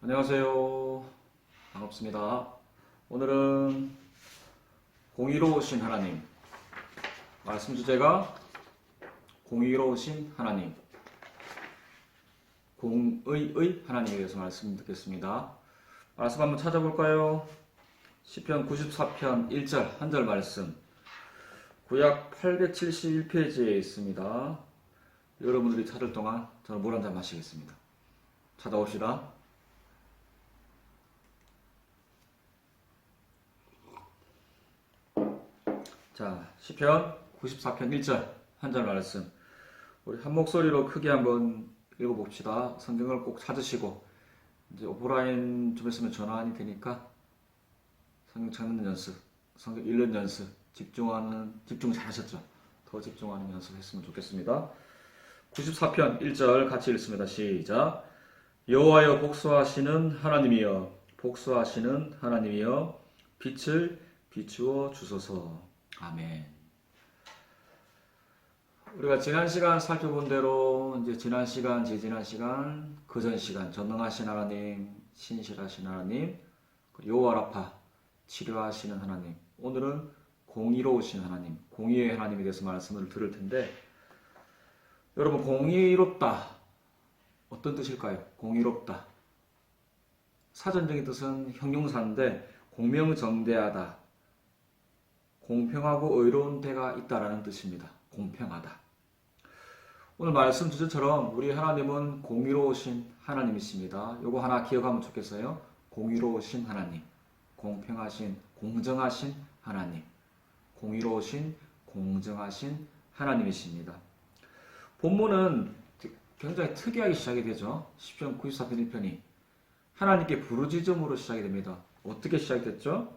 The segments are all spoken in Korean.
안녕하세요. 반갑습니다. 오늘은 공의로우신 하나님, 말씀 주제가 공의로우신 하나님, 공의의 하나님에 대해서 말씀 듣겠습니다. 말씀 한번 찾아볼까요? 시편 94편 1절 한 절 말씀, 구약 871페이지에 있습니다. 여러분들이 찾을 동안 저는 물 한 잔 마시겠습니다. 찾아옵시다. 자, 시편 94편 1절 한 절 말씀, 우리 한 목소리로 크게 한번 읽어봅시다. 성경을 꼭 찾으시고, 이제 오프라인 좀 있으면 전환이 되니까 성경 찾는 연습, 성경 읽는 연습, 집중 잘하셨죠? 더 집중하는 연습했으면 좋겠습니다. 94편 1절 같이 읽습니다. 시작. 여호와여 복수하시는 하나님이여, 복수하시는 하나님이여, 빛을 비추어 주소서. 아멘. 우리가 지난 시간 살펴본 대로 이제 지난 시간, 재지난 시간, 그전 시간 전능하신 하나님, 신실하신 하나님, 여호와 라파 치료하시는 하나님, 오늘은 공의로우신 하나님, 공의의 하나님에 대해서 말씀을 들을 텐데, 여러분 공의롭다 어떤 뜻일까요? 공의롭다 사전적인 뜻은 형용사인데 공명정대하다, 공평하고 의로운 데가 있다라는 뜻입니다. 공평하다. 오늘 말씀 주제처럼 우리 하나님은 공의로우신 하나님이십니다. 요거 하나 기억하면 좋겠어요. 공의로우신 하나님, 공평하신, 공정하신 하나님, 공의로우신, 공정하신 하나님이십니다. 본문은 굉장히 특이하게 시작이 되죠. 시편 94편 1편이 하나님께 부르짖음으로 시작이 됩니다. 어떻게 시작됐죠?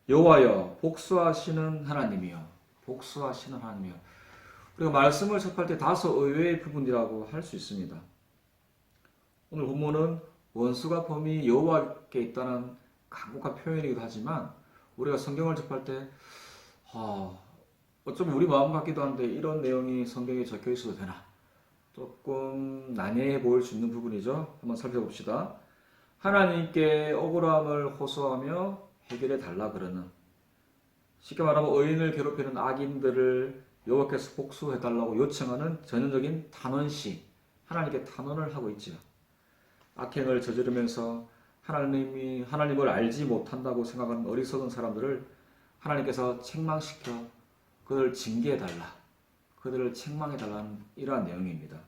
여호와여 복수하시는 하나님이여, 복수하시는 하나님이여. 우리가 말씀을 접할 때 다소 의외의 부분이라고 할 수 있습니다. 오늘 본문은 원수가 범이 여호와께 있다는 강력한 표현이기도 하지만, 우리가 성경을 접할 때 어쩌면 우리 마음 같기도 한데 이런 내용이 성경에 적혀 있어도 되나? 조금 난해해 보일 수 있는 부분이죠. 한번 살펴봅시다. 하나님께 억울함을 호소하며 해결해 달라 그러는, 쉽게 말하면 의인을 괴롭히는 악인들을 여호와께서 복수해 달라고 요청하는 전형적인 탄원시, 하나님께 탄원을 하고 있죠. 악행을 저지르면서 하나님을 알지 못한다고 생각하는 어리석은 사람들을 하나님께서 책망시켜 그들을 징계해 달라, 그들을 책망해 달라는 이러한 내용입니다.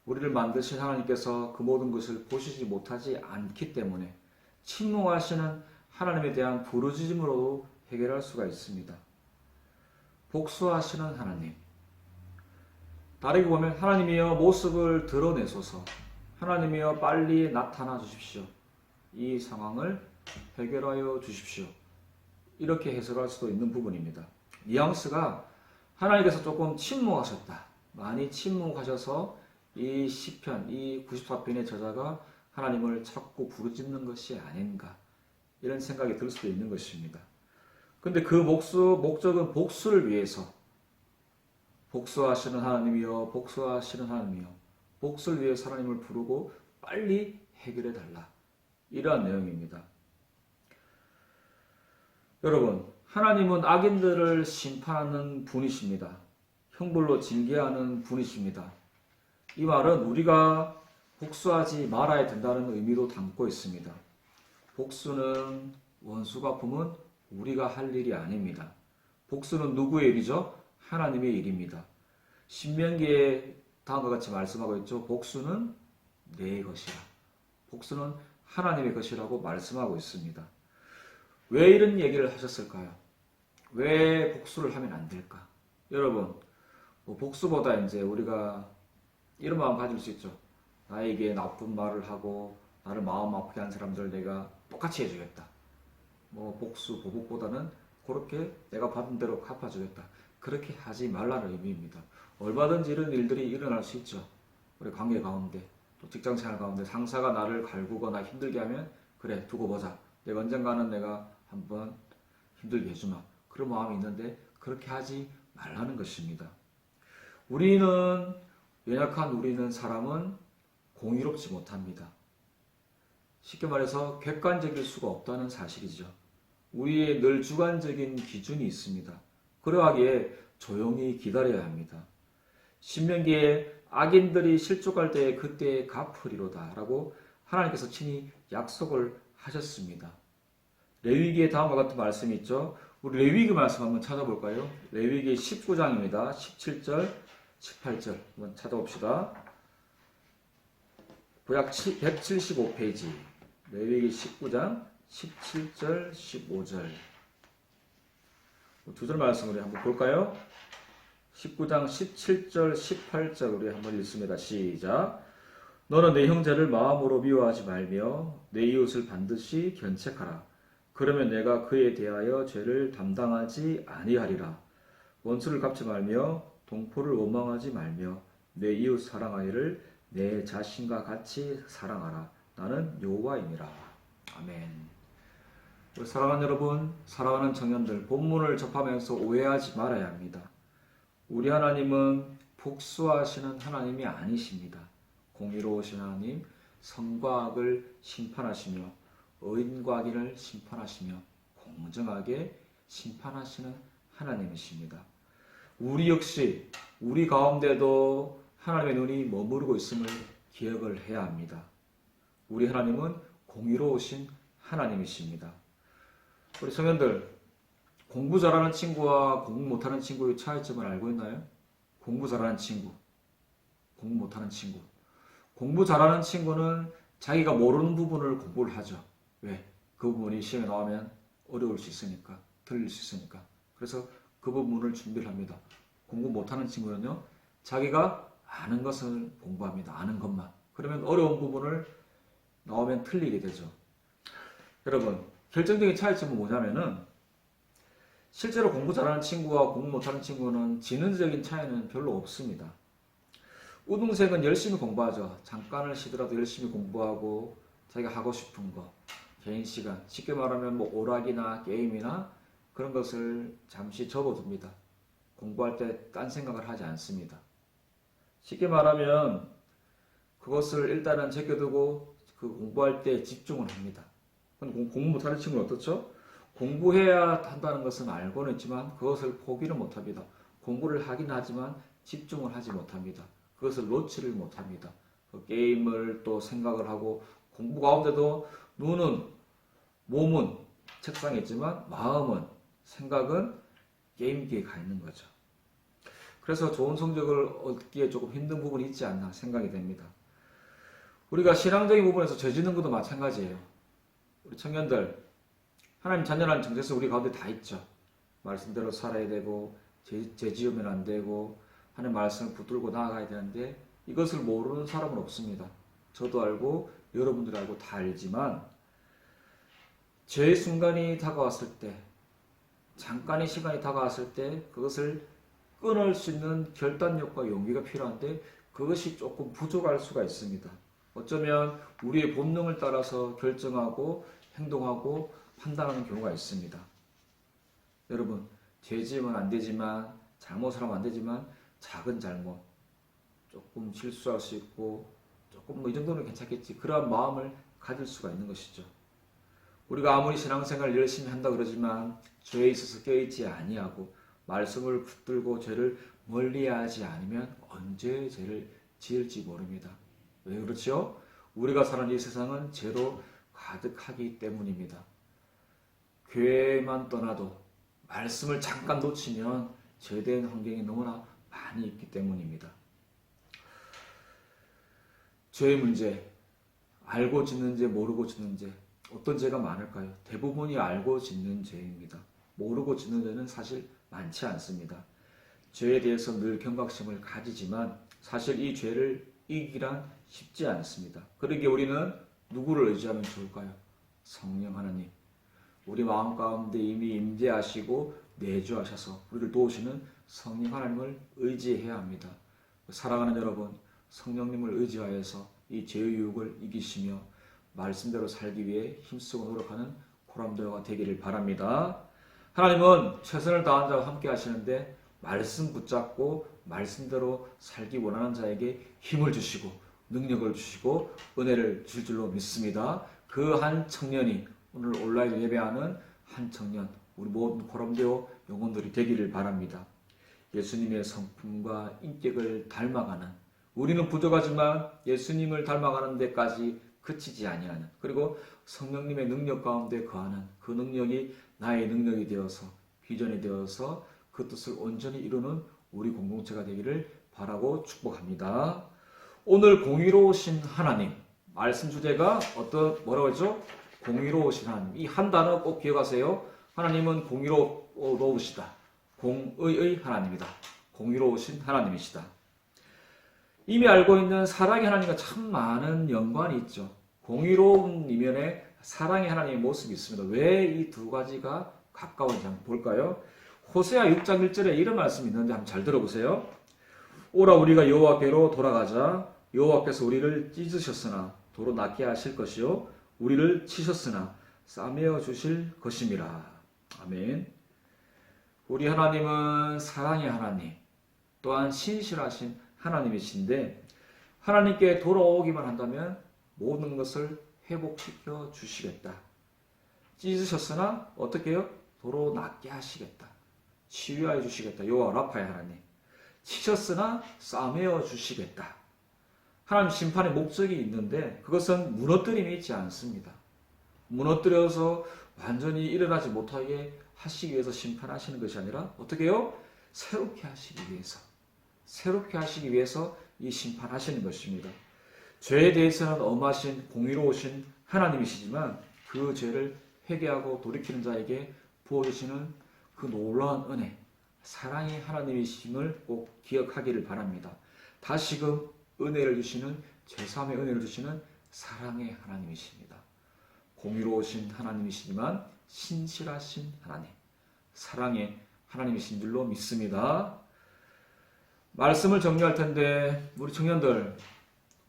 우리를 만드신 하나님께서 그 모든 것을 보시지 못하지 않기 때문에 침묵하시는 하나님에 대한 부르짖음으로 해결할 수가 있습니다. 복수하시는 하나님, 다르게 보면 하나님이여 모습을 드러내소서, 하나님이여 빨리 나타나 주십시오, 이 상황을 해결하여 주십시오, 이렇게 해석할 수도 있는 부분입니다. 뉘앙스가 하나님께서 조금 침묵하셨다, 많이 침묵하셔서 이 시편, 이 94편의 저자가 하나님을 자꾸 부르짖는 것이 아닌가, 이런 생각이 들 수도 있는 것입니다. 근데 그 목적은 복수를 위해서, 복수하시는 하나님이여, 복수하시는 하나님이여, 복수를 위해서 하나님을 부르고 빨리 해결해 달라, 이러한 내용입니다. 여러분, 하나님은 악인들을 심판하는 분이십니다. 형벌로 징계하는 분이십니다. 이 말은 우리가 복수하지 말아야 된다는 의미도 담고 있습니다. 복수는, 원수가 품은 우리가 할 일이 아닙니다. 복수는 누구의 일이죠? 하나님의 일입니다. 신명기에 다음과 같이 말씀하고 있죠. 복수는 내 것이라. 복수는 하나님의 것이라고 말씀하고 있습니다. 왜 이런 얘기를 하셨을까요? 왜 복수를 하면 안 될까? 여러분, 복수보다 이제 우리가 이런 마음 가질 수 있죠. 나에게 나쁜 말을 하고 나를 마음 아프게 한 사람들 내가 똑같이 해주겠다. 복수, 보복보다는 그렇게 내가 받은 대로 갚아주겠다. 그렇게 하지 말라는 의미입니다. 얼마든지 이런 일들이 일어날 수 있죠. 우리 관계 가운데, 또 직장생활 가운데 상사가 나를 갈구거나 힘들게 하면, 그래 두고 보자, 내가 언젠가는 내가 한번 힘들게 해주마, 그런 마음이 있는데 그렇게 하지 말라는 것입니다. 우리는, 연약한 우리는, 사람은 공의롭지 못합니다. 쉽게 말해서 객관적일 수가 없다는 사실이죠. 우리의 늘 주관적인 기준이 있습니다. 그러하기에 조용히 기다려야 합니다. 신명기에 악인들이 실족할 때 그때 갚으리로다 라고 하나님께서 친히 약속을 하셨습니다. 레위기에 다음과 같은 말씀이 있죠. 우리 레위기 말씀 한번 찾아볼까요? 레위기 19장입니다. 17절, 18절 한번 찾아봅시다. 구약 175페이지 레위기 19장 17절, 15절 두 절 말씀을 한번 볼까요? 19장 17절, 18절 우리 한번 읽습니다. 시작. 너는 내 형제를 마음으로 미워하지 말며 내 이웃을 반드시 견책하라. 그러면 내가 그에 대하여 죄를 담당하지 아니하리라. 원수를 갚지 말며 동포를 원망하지 말며 내 이웃 사랑하기를 내 자신과 같이 사랑하라. 나는 여호와이니라. 아멘. 사랑하는 여러분, 사랑하는 청년들, 본문을 접하면서 오해하지 말아야 합니다. 우리 하나님은 복수하시는 하나님이 아니십니다. 공의로우신 하나님, 선과 악을 심판하시며 의인과 악인을 심판하시며 공정하게 심판하시는 하나님이십니다. 우리 역시 우리 가운데도 하나님의 눈이 머무르고 있음을 기억을 해야 합니다. 우리 하나님은 공의로우신 하나님이십니다. 우리 청년들, 공부 잘하는 친구와 공부 못하는 친구의 차이점을 알고 있나요? 공부 잘하는 친구, 공부 못하는 친구. 공부 잘하는 친구는 자기가 모르는 부분을 공부를 하죠. 왜? 그 부분이 시험에 나오면 어려울 수 있으니까, 틀릴 수 있으니까. 그래서 그 부분을 준비를 합니다. 공부 못하는 친구는요, 자기가 아는 것을 공부합니다. 아는 것만. 그러면 어려운 부분을 나오면 틀리게 되죠. 여러분, 결정적인 차이점은 뭐냐면은 실제로 공부 잘하는 친구와 공부 못하는 친구는 지능적인 차이는 별로 없습니다. 우등생은 열심히 공부하죠. 잠깐을 쉬더라도 열심히 공부하고 자기가 하고 싶은 거, 개인 시간, 쉽게 말하면 뭐 오락이나 게임이나 그런 것을 잠시 접어둡니다. 공부할 때 딴 생각을 하지 않습니다. 쉽게 말하면 그것을 일단은 제껴두고 그 공부할 때 집중을 합니다. 공부 못하는 친구는 어떻죠? 공부해야 한다는 것은 알고는 있지만 그것을 포기를 못합니다. 공부를 하긴 하지만 집중을 하지 못합니다. 그것을 놓지를 못합니다. 그 게임을 또 생각을 하고 공부 가운데도 눈은 몸은 책상에 있지만 마음은 생각은 게임기에 가 있는 거죠. 그래서 좋은 성적을 얻기에 조금 힘든 부분이 있지 않나 생각이 됩니다. 우리가 신앙적인 부분에서 죄 짓는 것도 마찬가지예요. 우리 청년들, 하나님 자녀라는 정체성 우리 가운데 다 있죠. 말씀대로 살아야 되고 죄 지으면 안 되고 하나님 말씀을 붙들고 나아가야 되는데 이것을 모르는 사람은 없습니다. 저도 알고 여러분들 알고 다 알지만 죄의 순간이 다가왔을 때, 잠깐의 시간이 다가왔을 때 그것을 끊을 수 있는 결단력과 용기가 필요한데 그것이 조금 부족할 수가 있습니다. 어쩌면 우리의 본능을 따라서 결정하고 행동하고 판단하는 경우가 있습니다. 여러분, 죄 지으면 안 되지만, 잘못을 하면 안 되지만 작은 잘못, 조금 실수할 수 있고 조금 뭐 이 정도는 괜찮겠지, 그러한 마음을 가질 수가 있는 것이죠. 우리가 아무리 신앙생활 열심히 한다 그러지만 죄에 있어서 깨어있지 아니하고 말씀을 붙들고 죄를 멀리하지 않으면 언제 죄를 지을지 모릅니다. 왜 그렇죠? 우리가 사는 이 세상은 죄로 가득하기 때문입니다. 교회만 떠나도 말씀을 잠깐 놓치면 죄된 환경이 너무나 많이 있기 때문입니다. 죄의 문제, 알고 짓는 죄, 모르고 짓는 죄, 어떤 죄가 많을까요? 대부분이 알고 짓는 죄입니다. 모르고 짓는 죄는 사실 많지 않습니다. 죄에 대해서 늘 경각심을 가지지만 사실 이 죄를 이기란 쉽지 않습니다. 그러기에 우리는 누구를 의지하면 좋을까요? 성령 하나님. 우리 마음 가운데 이미 임재하시고 내주하셔서 우리를 도우시는 성령 하나님을 의지해야 합니다. 사랑하는 여러분, 성령님을 의지하여서 이 죄의 유혹을 이기시며 말씀대로 살기 위해 힘쓰고 노력하는 고람들과 되기를 바랍니다. 하나님은 최선을 다한 자와 함께 하시는데 말씀 붙잡고 말씀대로 살기 원하는 자에게 힘을 주시고 능력을 주시고 은혜를 주실 줄로 믿습니다. 그 한 청년이 오늘 온라인 예배하는 한 청년, 우리 모든 포럼되어 영혼들이 되기를 바랍니다. 예수님의 성품과 인격을 닮아가는, 우리는 부족하지만 예수님을 닮아가는 데까지 그치지 아니하는, 그리고 성령님의 능력 가운데 거하는 그 능력이 나의 능력이 되어서 비전이 되어서 그 뜻을 온전히 이루는 우리 공동체가 되기를 바라고 축복합니다. 오늘 공의로우신 하나님, 말씀 주제가 뭐라고 했죠? 공의로우신 하나님. 이 한 단어 꼭 기억하세요. 하나님은 공의로우시다. 공의의 하나님이다. 공의로우신 하나님이시다. 이미 알고 있는 사랑의 하나님과 참 많은 연관이 있죠. 공의로운 이면에 사랑의 하나님의 모습이 있습니다. 왜 이 두 가지가 가까운지 한번 볼까요? 호세아 6장 1절에 이런 말씀이 있는데 한번 잘 들어보세요. 오라 우리가 여호와께로 돌아가자. 여호와께서 우리를 찢으셨으나 도로 낫게 하실 것이요 우리를 치셨으나 싸매어 주실 것임이라. 아멘. 우리 하나님은 사랑의 하나님, 또한 신실하신 하나님이신데 하나님께 돌아오기만 한다면 모든 것을 회복시켜 주시겠다. 찢으셨으나 어떻게 해요? 도로 낫게 하시겠다. 치유하여 주시겠다. 여호와 라파의 하나님. 치셨으나 싸매어 주시겠다. 하나님 심판의 목적이 있는데 그것은 무너뜨림이 있지 않습니다. 무너뜨려서 완전히 일어나지 못하게 하시기 위해서 심판하시는 것이 아니라 어떻게 해요? 새롭게 하시기 위해서. 새롭게 하시기 위해서 이 심판하시는 것입니다. 죄에 대해서는 엄하신 공의로우신 하나님이시지만 그 죄를 회개하고 돌이키는 자에게 부어주시는 그 놀라운 은혜, 사랑의 하나님이심을 꼭 기억하기를 바랍니다. 다시금 은혜를 주시는, 죄사함의 은혜를 주시는 사랑의 하나님이십니다. 공의로우신 하나님이시지만 신실하신 하나님, 사랑의 하나님이신 줄로 믿습니다. 말씀을 정리할 텐데 우리 청년들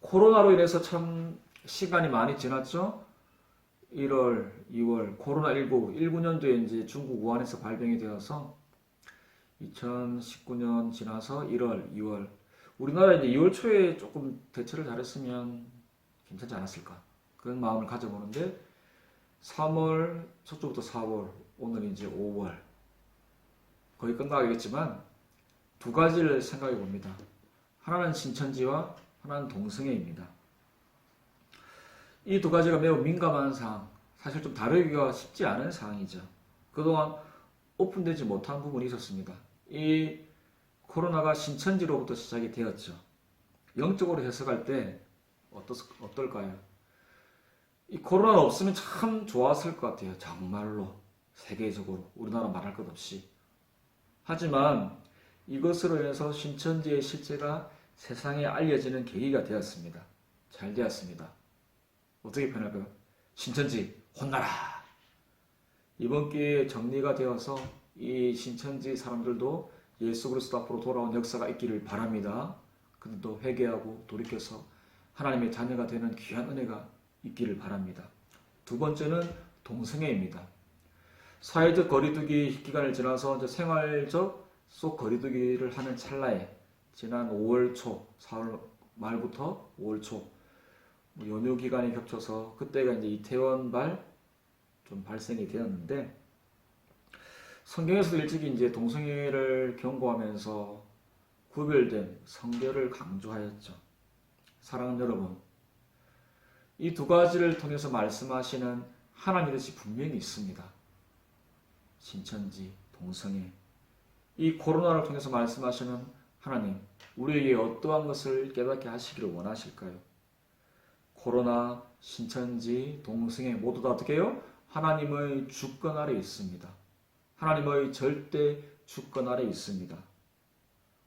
코로나로 인해서 참 시간이 많이 지났죠. 1월, 2월 코로나19 19년도에 이제 중국 우한에서 발병이 되어서 2019년 지나서 1월, 2월 우리나라 이제 2월 초에 조금 대처를 잘했으면 괜찮지 않았을까 그런 마음을 가져보는데 3월 첫주부터 4월 오늘 이제 5월 거의 끝나가겠지만 두 가지를 생각해 봅니다. 하나는 신천지와 하나는 동성애입니다. 이 두 가지가 매우 민감한 사항, 사실 좀 다루기가 쉽지 않은 사항이죠. 그동안 오픈되지 못한 부분이 있었습니다. 이 코로나가 신천지로부터 시작이 되었죠. 영적으로 해석할 때 어떨까요? 이 코로나가 없으면 참 좋았을 것 같아요. 정말로 세계적으로 우리나라 말할 것 없이. 하지만 이것으로 인해서 신천지의 실체가 세상에 알려지는 계기가 되었습니다. 잘 되었습니다. 어떻게 표현할까요? 신천지 혼나라. 이번 기회에 정리가 되어서 이 신천지 사람들도 예수 그리스도 앞으로 돌아온 역사가 있기를 바랍니다. 그들도 회개하고 돌이켜서 하나님의 자녀가 되는 귀한 은혜가 있기를 바랍니다. 두 번째는 동성애입니다. 사회적 거리두기 기간을 지나서 이제 생활적 속 거리두기를 하는 찰나에 지난 5월 초, 4월 말부터 5월 초 연휴 기간이 겹쳐서 그때가 이제 이태원발 좀 발생이 되었는데 성경에서도 일찍이 이제 동성애를 경고하면서 구별된 성결을 강조하였죠. 사랑하는 여러분, 이 두 가지를 통해서 말씀하시는 하나님의 뜻이 분명히 있습니다. 신천지, 동성애, 이 코로나를 통해서 말씀하시는 하나님, 우리에게 어떠한 것을 깨닫게 하시기를 원하실까요? 코로나, 신천지, 동성애 모두 다 어떻게 해요? 하나님의 주권 아래 있습니다. 하나님의 절대 주권 아래 있습니다.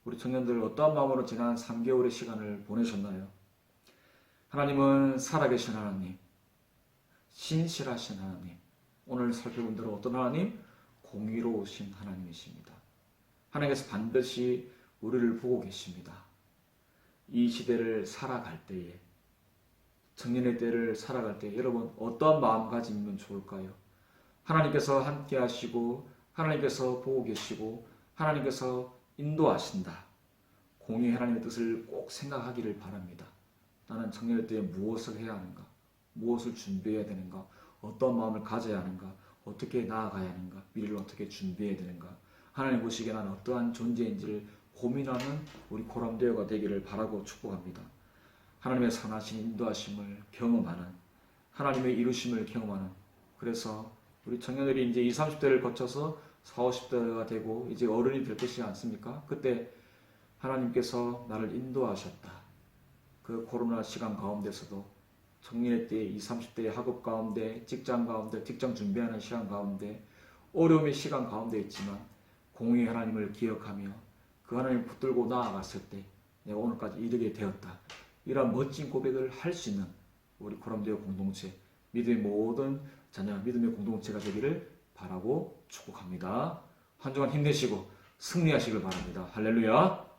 우리 청년들 어떠한 마음으로 지난 3개월의 시간을 보내셨나요? 하나님은 살아계신 하나님, 신실하신 하나님, 오늘 살펴본 대로 어떤 하나님? 공의로우신 하나님이십니다. 하나님께서 반드시 우리를 보고 계십니다. 이 시대를 살아갈 때에, 청년의 때를 살아갈 때 여러분 어떠한 마음가짐이면 좋을까요? 하나님께서 함께 하시고 하나님께서 보고 계시고 하나님께서 인도하신다. 공의 하나님의 뜻을 꼭 생각하기를 바랍니다. 나는 청년의 때에 무엇을 해야 하는가? 무엇을 준비해야 되는가, 어떤 마음을 가져야 하는가, 어떻게 나아가야 하는가, 미래를 어떻게 준비해야 되는가, 하나님 보시기에 나는 어떠한 존재인지를 고민하는 우리 고람되어가 되기를 바라고 축복합니다. 하나님의 선하신 인도하심을 경험하는, 하나님의 이루심을 경험하는, 그래서 우리 청년들이 이제 20, 30대를 거쳐서 40, 50대가 되고 이제 어른이 될 것이지 않습니까? 그때 하나님께서 나를 인도하셨다. 그 코로나 시간 가운데서도 청년의 때 20, 30대의 학업 가운데, 직장 가운데, 직장 준비하는 시간 가운데, 어려움의 시간 가운데 있지만 공의 하나님을 기억하며 그 하나님을 붙들고 나아갔을 때 내가 오늘까지 이르게 되었다. 이러한 멋진 고백을 할 수 있는 우리 코람데오 공동체, 믿음의 모든 자녀, 믿음의 공동체가 되기를 바라고 축복합니다. 한 주간 힘내시고 승리하시길 바랍니다. 할렐루야.